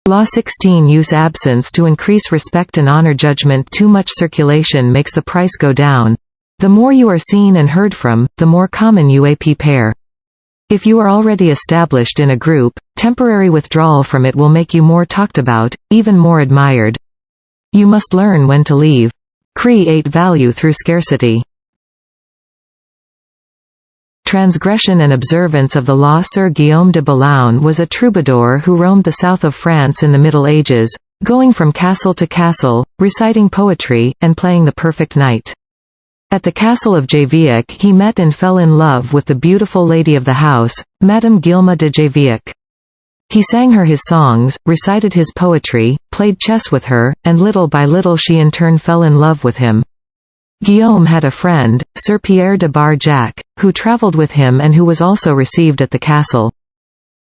Law 16. Use absence to increase respect and honor. Judgment. Too much circulation makes the price go down. The more you are seen and heard from, the more common you appear. If you are already established in a group, temporary withdrawal from it will make you more talked about, even more admired. You must learn when to leave. Create value through scarcity. Transgression and observance of the law. Sir Guillaume de Boulogne was a troubadour who roamed the south of France in the Middle Ages, going from castle to castle, reciting poetry, and playing the perfect knight. At the castle of Javeillac he met and fell in love with the beautiful lady of the house, Madame Guilma de Javeillac. He sang her his songs, recited his poetry, played chess with her, and little by little she in turn fell in love with him. Guillaume had a friend, Sir Pierre de Bar-Jac, who travelled with him and who was also received at the castle.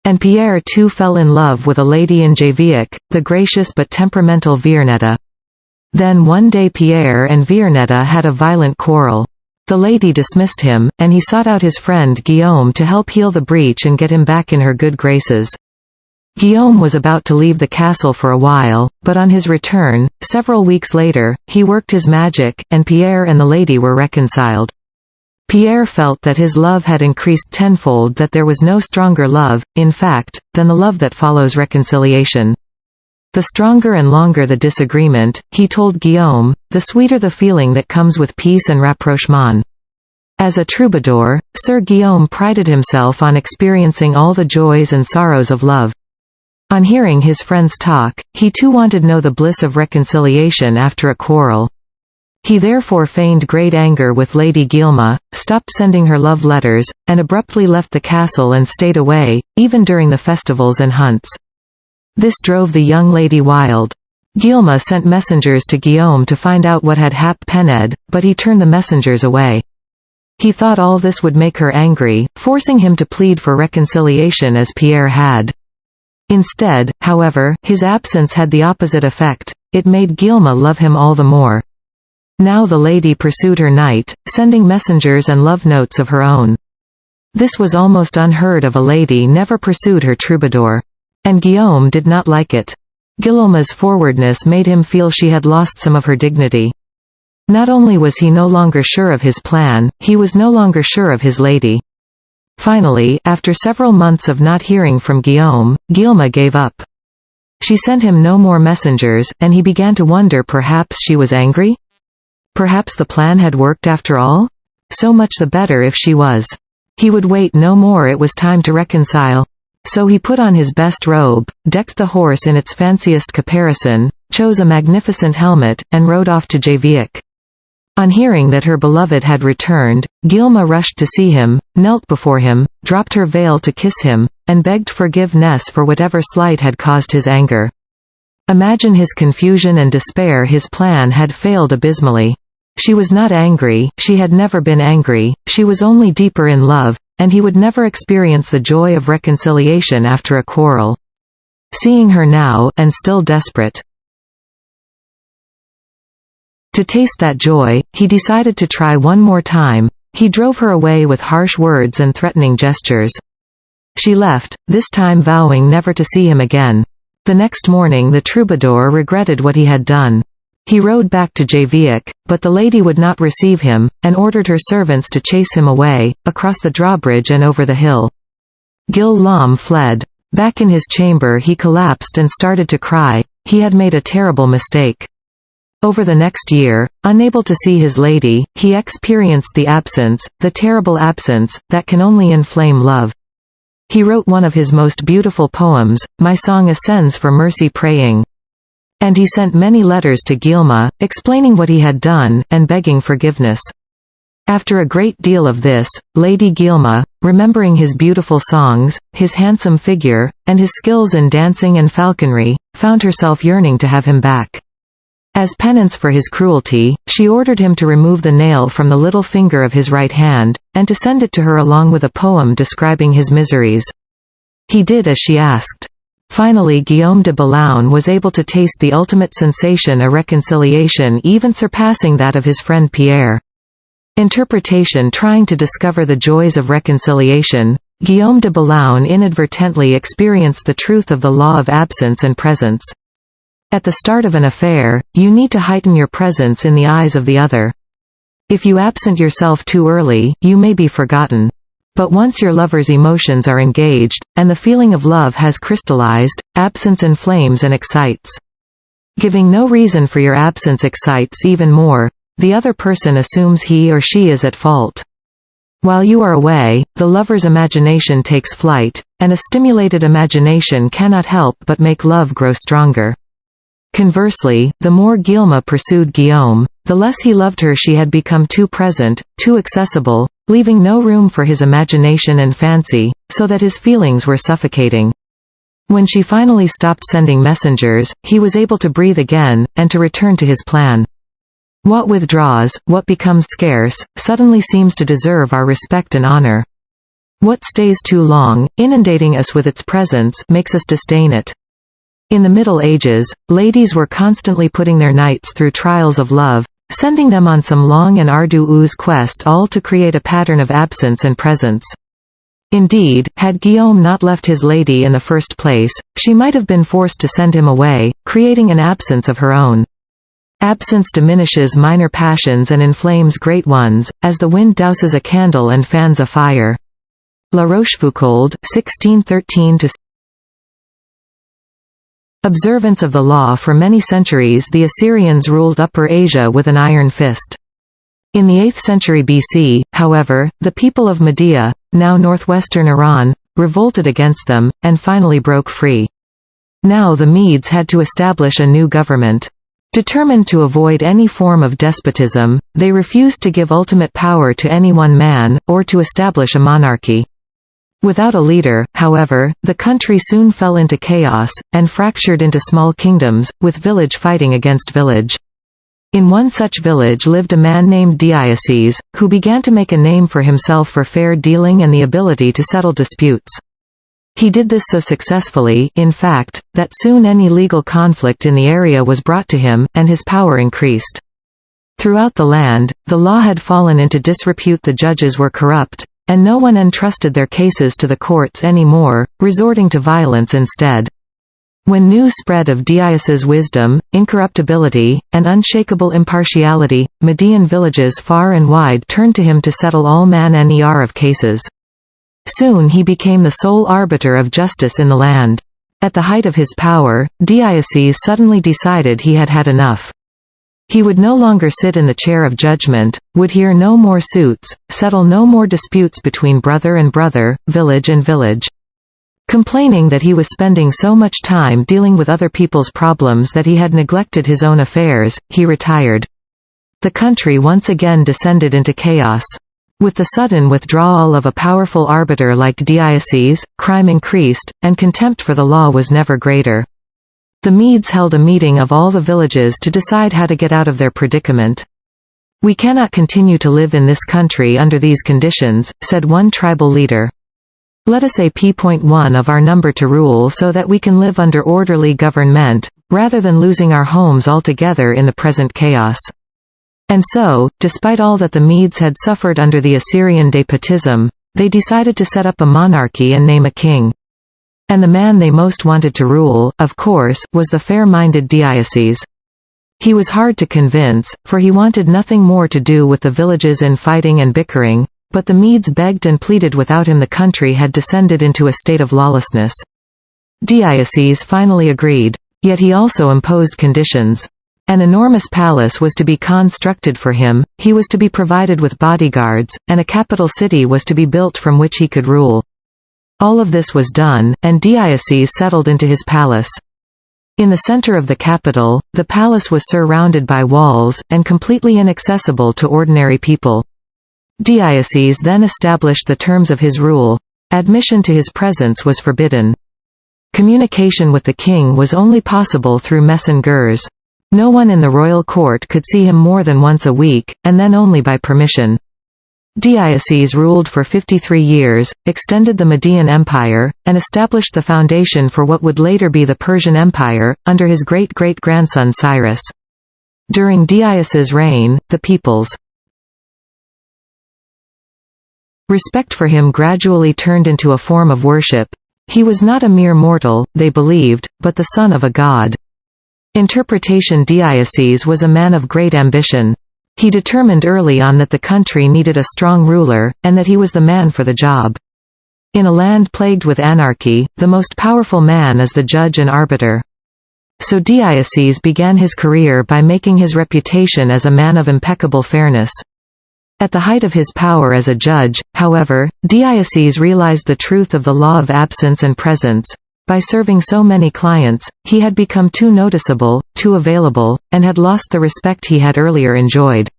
And Pierre too fell in love with a lady in Javeillac, the gracious but temperamental Viernetta. Then one day Pierre and Viernetta had a violent quarrel. The lady dismissed him, and he sought out his friend Guillaume to help heal the breach and get him back in her good graces. Guillaume was about to leave the castle for a while, but on his return, several weeks later, he worked his magic, and Pierre and the lady were reconciled. Pierre felt that his love had increased tenfold, that there was no stronger love, in fact, than the love that follows reconciliation. The stronger and longer the disagreement, he told Guillaume, the sweeter the feeling that comes with peace and rapprochement. As a troubadour, Sir Guillaume prided himself on experiencing all the joys and sorrows of love. On hearing his friends talk, he too wanted to know the bliss of reconciliation after a quarrel. He therefore feigned great anger with Lady Guilma, stopped sending her love letters, and abruptly left the castle and stayed away, even during the festivals and hunts. This drove the young lady wild. Guilma sent messengers to Guillaume to find out what had happened, but he turned the messengers away. He thought all this would make her angry, forcing him to plead for reconciliation as Pierre had. Instead, however, his absence had the opposite effect. It made Guilma love him all the more. Now the lady pursued her knight, sending messengers and love notes of her own. This was almost unheard of. A lady never pursued her troubadour. And Guillaume did not like it. Guilma's forwardness made him feel she had lost some of her dignity. Not only was he no longer sure of his plan, he was no longer sure of his lady. Finally, after several months of not hearing from Guillaume, Guilma gave up. She sent him no more messengers, and he began to wonder perhaps she was angry? Perhaps the plan had worked after all? So much the better if she was. He would wait no more. It was time to reconcile. So he put on his best robe, decked the horse in its fanciest caparison, chose a magnificent helmet, and rode off to Javeillac. On hearing that her beloved had returned, Guilma rushed to see him, knelt before him, dropped her veil to kiss him, and begged forgiveness for whatever slight had caused his anger. Imagine his confusion and despair. His plan had failed abysmally. She was not angry, she had never been angry, she was only deeper in love, and he would never experience the joy of reconciliation after a quarrel. Seeing her now, and still desperate to taste that joy, he decided to try one more time. He drove her away with harsh words and threatening gestures. She left, this time vowing never to see him again. The next morning the troubadour regretted what he had done. He rode back to Javeillac, but the lady would not receive him, and ordered her servants to chase him away, across the drawbridge and over the hill. Guillaume fled. Back in his chamber he collapsed and started to cry. He had made a terrible mistake. Over the next year, unable to see his lady, he experienced the absence, the terrible absence, that can only inflame love. He wrote one of his most beautiful poems, My Song Ascends for Mercy Praying. And he sent many letters to Guilma, explaining what he had done, and begging forgiveness. After a great deal of this, Lady Guilma, remembering his beautiful songs, his handsome figure, and his skills in dancing and falconry, found herself yearning to have him back. As penance for his cruelty, she ordered him to remove the nail from the little finger of his right hand, and to send it to her along with a poem describing his miseries. He did as she asked. Finally Guillaume de Boulogne was able to taste the ultimate sensation, a reconciliation even surpassing that of his friend Pierre. Interpretation. Trying to discover the joys of reconciliation, Guillaume de Boulogne inadvertently experienced the truth of the law of absence and presence. At the start of an affair, you need to heighten your presence in the eyes of the other. If you absent yourself too early, you may be forgotten. But once your lover's emotions are engaged, and the feeling of love has crystallized, absence inflames and excites. Giving no reason for your absence excites even more. The other person assumes he or she is at fault. While you are away, the lover's imagination takes flight, and a stimulated imagination cannot help but make love grow stronger. Conversely, the more Guillaume pursued Guillaume, the less he loved her. She had become too present, too accessible, leaving no room for his imagination and fancy, so that his feelings were suffocating. When she finally stopped sending messengers, he was able to breathe again, and to return to his plan. What withdraws, what becomes scarce, suddenly seems to deserve our respect and honor. What stays too long, inundating us with its presence, makes us disdain it. In the Middle Ages, ladies were constantly putting their knights through trials of love, sending them on some long and arduous quest, all to create a pattern of absence and presence. Indeed, had Guillaume not left his lady in the first place, she might have been forced to send him away, creating an absence of her own. Absence diminishes minor passions and inflames great ones, as the wind douses a candle and fans a fire. La Rochefoucauld, 1613. Observance of the law. For many centuries the Assyrians ruled Upper Asia with an iron fist. In the 8th century BC, however, the people of Media, now northwestern Iran, revolted against them, and finally broke free. Now the Medes had to establish a new government. Determined to avoid any form of despotism, they refused to give ultimate power to any one man, or to establish a monarchy. Without a leader, however, the country soon fell into chaos, and fractured into small kingdoms, with village fighting against village. In one such village lived a man named Deioces, who began to make a name for himself for fair dealing and the ability to settle disputes. He did this so successfully, in fact, that soon any legal conflict in the area was brought to him, and his power increased. Throughout the land, the law had fallen into disrepute. The judges were corrupt, and no one entrusted their cases to the courts anymore, resorting to violence instead. When news spread of Deioces' wisdom, incorruptibility, and unshakable impartiality, Median villages far and wide turned to him to settle all manner of cases. Soon he became the sole arbiter of justice in the land. At the height of his power, Deioces suddenly decided he had had enough. He would no longer sit in the chair of judgment, would hear no more suits, settle no more disputes between brother and brother, village and village. Complaining that he was spending so much time dealing with other people's problems that he had neglected his own affairs, he retired. The country once again descended into chaos. With the sudden withdrawal of a powerful arbiter like Deioces, crime increased, and contempt for the law was never greater. The Medes held a meeting of all the villages to decide how to get out of their predicament. "We cannot continue to live in this country under these conditions," said one tribal leader. "Let us appoint of our number to rule so that we can live under orderly government, rather than losing our homes altogether in the present chaos." And so, despite all that the Medes had suffered under the Assyrian despotism, they decided to set up a monarchy and name a king. And the man they most wanted to rule, of course, was the fair-minded Deioces. He was hard to convince, for he wanted nothing more to do with the villages in fighting and bickering, but the Medes begged and pleaded. Without him the country had descended into a state of lawlessness. Deioces finally agreed. Yet he also imposed conditions. An enormous palace was to be constructed for him, he was to be provided with bodyguards, and a capital city was to be built from which he could rule. All of this was done, and Deioces settled into his palace. In the center of the capital, the palace was surrounded by walls, and completely inaccessible to ordinary people. Deioces then established the terms of his rule. Admission to his presence was forbidden. Communication with the king was only possible through messengers. No one in the royal court could see him more than once a week, and then only by permission. Deioces ruled for 53 years, extended the Median Empire, and established the foundation for what would later be the Persian Empire, under his great-great-grandson Cyrus. During Deioces' reign, the people's Respect for him gradually turned into a form of worship. He was not a mere mortal, they believed, but the son of a god. Interpretation: Deioces was a man of great ambition. He determined early on that the country needed a strong ruler, and that he was the man for the job. In a land plagued with anarchy, the most powerful man is the judge and arbiter. So Deioces began his career by making his reputation as a man of impeccable fairness. At the height of his power as a judge, however, Deioces realized the truth of the law of absence and presence. By serving so many clients, he had become too noticeable, too available, and had lost the respect he had earlier enjoyed.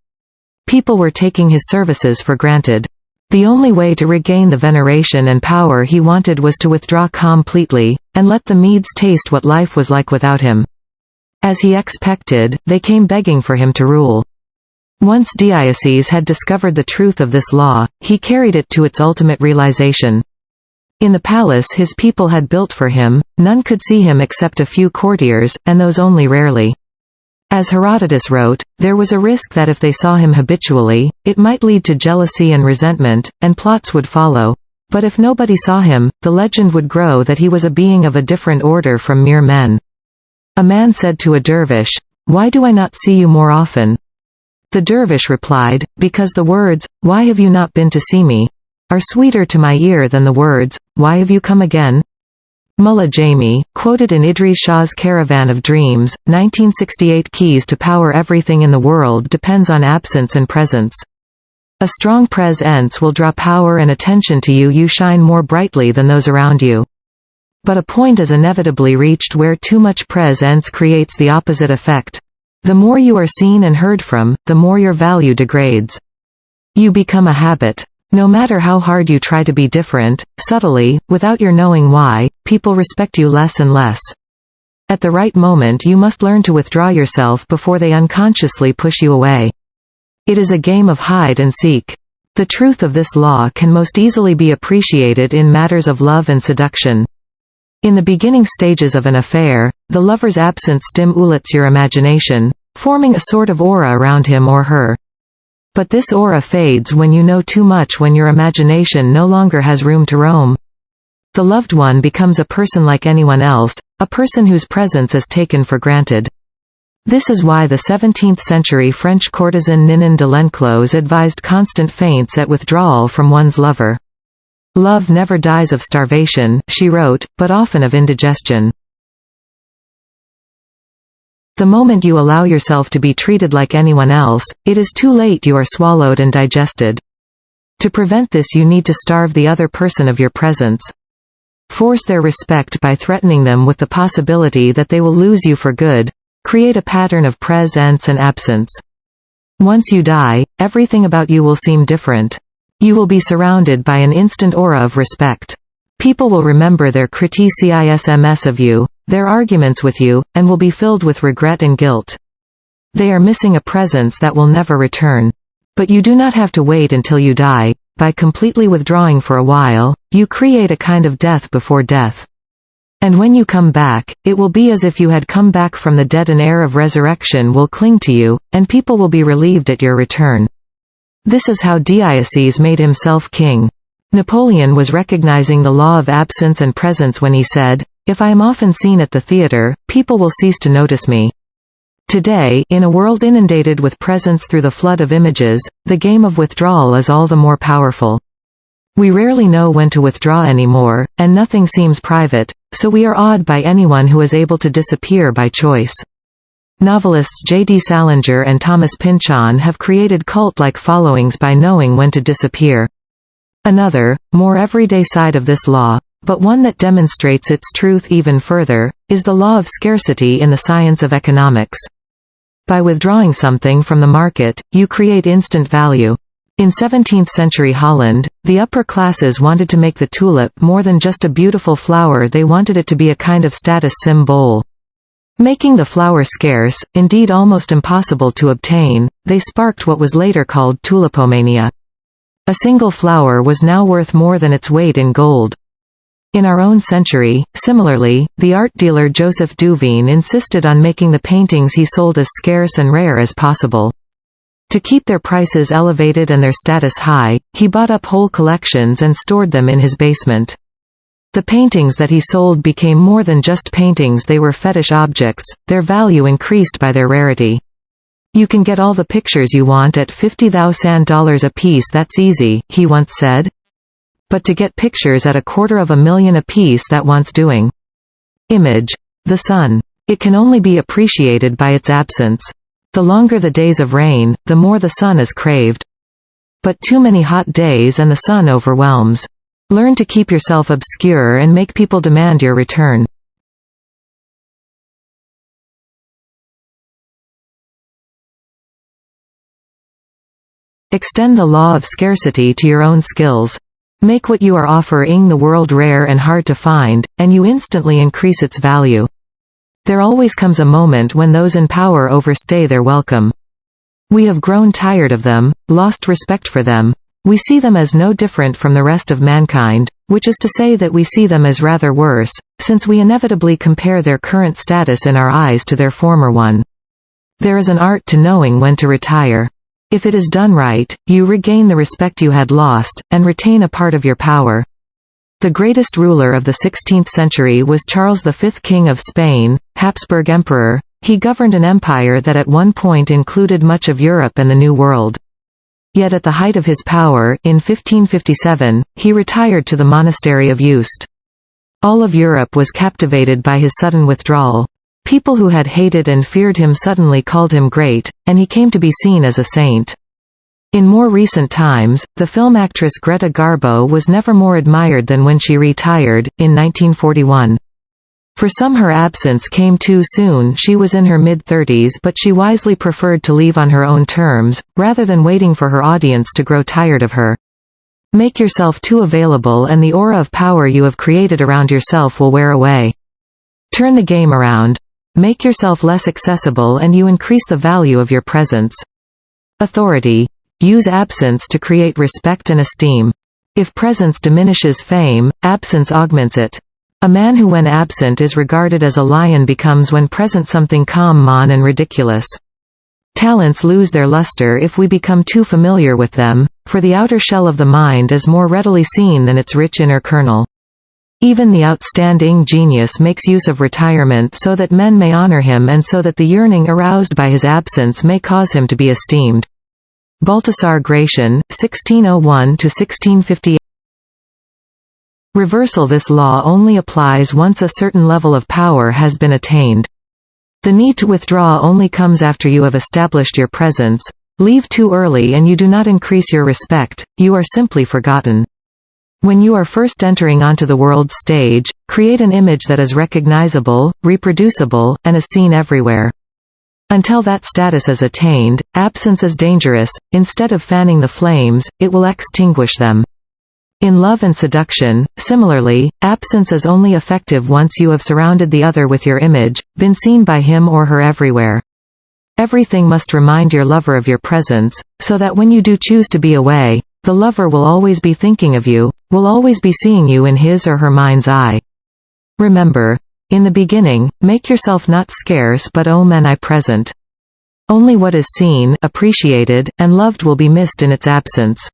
People were taking his services for granted. The only way to regain the veneration and power he wanted was to withdraw completely, and let the Medes taste what life was like without him. As he expected, they came begging for him to rule. Once Deioces had discovered the truth of this law, he carried it to its ultimate realization. In the palace his people had built for him, none could see him except a few courtiers, and those only rarely. As Herodotus wrote, there was a risk that if they saw him habitually, it might lead to jealousy and resentment, and plots would follow. But if nobody saw him, the legend would grow that he was a being of a different order from mere men. A man said to a dervish, "Why do I not see you more often?" The dervish replied, "Because the words, 'Why have you not been to see me?' are sweeter to my ear than the words, 'Why have you come again?'" Mullah Jami, quoted in Idries Shah's Caravan of Dreams, 1968. Keys to power: everything in the world depends on absence and presence. A strong presence will draw power and attention to you. You shine more brightly than those around you. But a point is inevitably reached where too much presence creates the opposite effect. The more you are seen and heard from, the more your value degrades. You become a habit. No matter how hard you try to be different, subtly, without your knowing why, people respect you less and less. At the right moment you must learn to withdraw yourself before they unconsciously push you away. It is a game of hide and seek. The truth of this law can most easily be appreciated in matters of love and seduction. In the beginning stages of an affair, the lover's absence stimulates your imagination, forming a sort of aura around him or her. But this aura fades when you know too much, when your imagination no longer has room to roam. The loved one becomes a person like anyone else, a person whose presence is taken for granted. This is why the 17th-century French courtesan Ninon de l'Enclos advised constant feints at withdrawal from one's lover. "Love never dies of starvation," she wrote, "but often of indigestion." The moment you allow yourself to be treated like anyone else, it is too late. You are swallowed and digested. To prevent this you need to starve the other person of your presence. Force their respect by threatening them with the possibility that they will lose you for good. Create a pattern of presence and absence. Once you die, everything about you will seem different. You will be surrounded by an instant aura of respect. People will remember their criticisms of you, their arguments with you, and will be filled with regret and guilt. They are missing a presence that will never return. But you do not have to wait until you die. By completely withdrawing for a while, you create a kind of death before death. And when you come back, it will be as if you had come back from the dead. An air of resurrection will cling to you, and people will be relieved at your return. This is how Deioces made himself king. Napoleon was recognizing the law of absence and presence when he said, "If I am often seen at the theater, people will cease to notice me." Today, in a world inundated with presence through the flood of images, the game of withdrawal is all the more powerful. We rarely know when to withdraw anymore, and nothing seems private, so we are awed by anyone who is able to disappear by choice. Novelists J.D. Salinger and Thomas Pynchon have created cult-like followings by knowing when to disappear. Another, more everyday side of this law, but one that demonstrates its truth even further, is the law of scarcity in the science of economics. By withdrawing something from the market, you create instant value. In 17th-century Holland, the upper classes wanted to make the tulip more than just a beautiful flower. They wanted it to be a kind of status symbol. Making the flower scarce, indeed almost impossible to obtain, they sparked what was later called tulipomania. A single flower was now worth more than its weight in gold. In our own century, similarly, the art dealer Joseph Duveen insisted on making the paintings he sold as scarce and rare as possible. To keep their prices elevated and their status high, he bought up whole collections and stored them in his basement. The paintings that he sold became more than just paintings, they were fetish objects, their value increased by their rarity. "You can get all the pictures you want at $50,000 a piece, that's easy," he once said. But to get pictures at $250,000 a piece, that wants doing. Image. The sun. It can only be appreciated by its absence. The longer the days of rain, the more the sun is craved. But too many hot days and the sun overwhelms. Learn to keep yourself obscure and make people demand your return. Extend the law of scarcity to your own skills. Make what you are offering the world rare and hard to find, and you instantly increase its value. There always comes a moment when those in power overstay their welcome. We have grown tired of them, lost respect for them. We see them as no different from the rest of mankind, which is to say that we see them as rather worse, since we inevitably compare their current status in our eyes to their former one. There is an art to knowing when to retire. If it is done right, you regain the respect you had lost, and retain a part of your power. The greatest ruler of the 16th century was Charles V, King of Spain, Habsburg Emperor. He governed an empire that at one point included much of Europe and the New World. Yet at the height of his power, in 1557, he retired to the monastery of Yuste. All of Europe was captivated by his sudden withdrawal. People who had hated and feared him suddenly called him great, and he came to be seen as a saint. In more recent times, the film actress Greta Garbo was never more admired than when she retired, in 1941. For some her absence came too soon. She was in her mid-30s, but she wisely preferred to leave on her own terms, rather than waiting for her audience to grow tired of her. Make yourself too available and the aura of power you have created around yourself will wear away. Turn the game around. Make yourself less accessible and you increase the value of your presence. Authority. Use absence to create respect and esteem. If presence diminishes fame, absence augments it. A man who when absent is regarded as a lion becomes when present something common and ridiculous. Talents lose their luster if we become too familiar with them, for the outer shell of the mind is more readily seen than its rich inner kernel. Even the outstanding genius makes use of retirement so that men may honor him and so that the yearning aroused by his absence may cause him to be esteemed. Baltasar Gracian, 1601–1658. Reversal. This law only applies once a certain level of power has been attained. The need to withdraw only comes after you have established your presence. Leave too early and you do not increase your respect, you are simply forgotten. When you are first entering onto the world stage, create an image that is recognizable, reproducible, and is seen everywhere. Until that status is attained, absence is dangerous. Instead of fanning the flames, it will extinguish them. In love and seduction, similarly, absence is only effective once you have surrounded the other with your image, been seen by him or her everywhere. Everything must remind your lover of your presence, so that when you do choose to be away, the lover will always be thinking of you, will always be seeing you in his or her mind's eye. Remember, in the beginning, make yourself not scarce but omnipresent. Only what is seen, appreciated, and loved will be missed in its absence.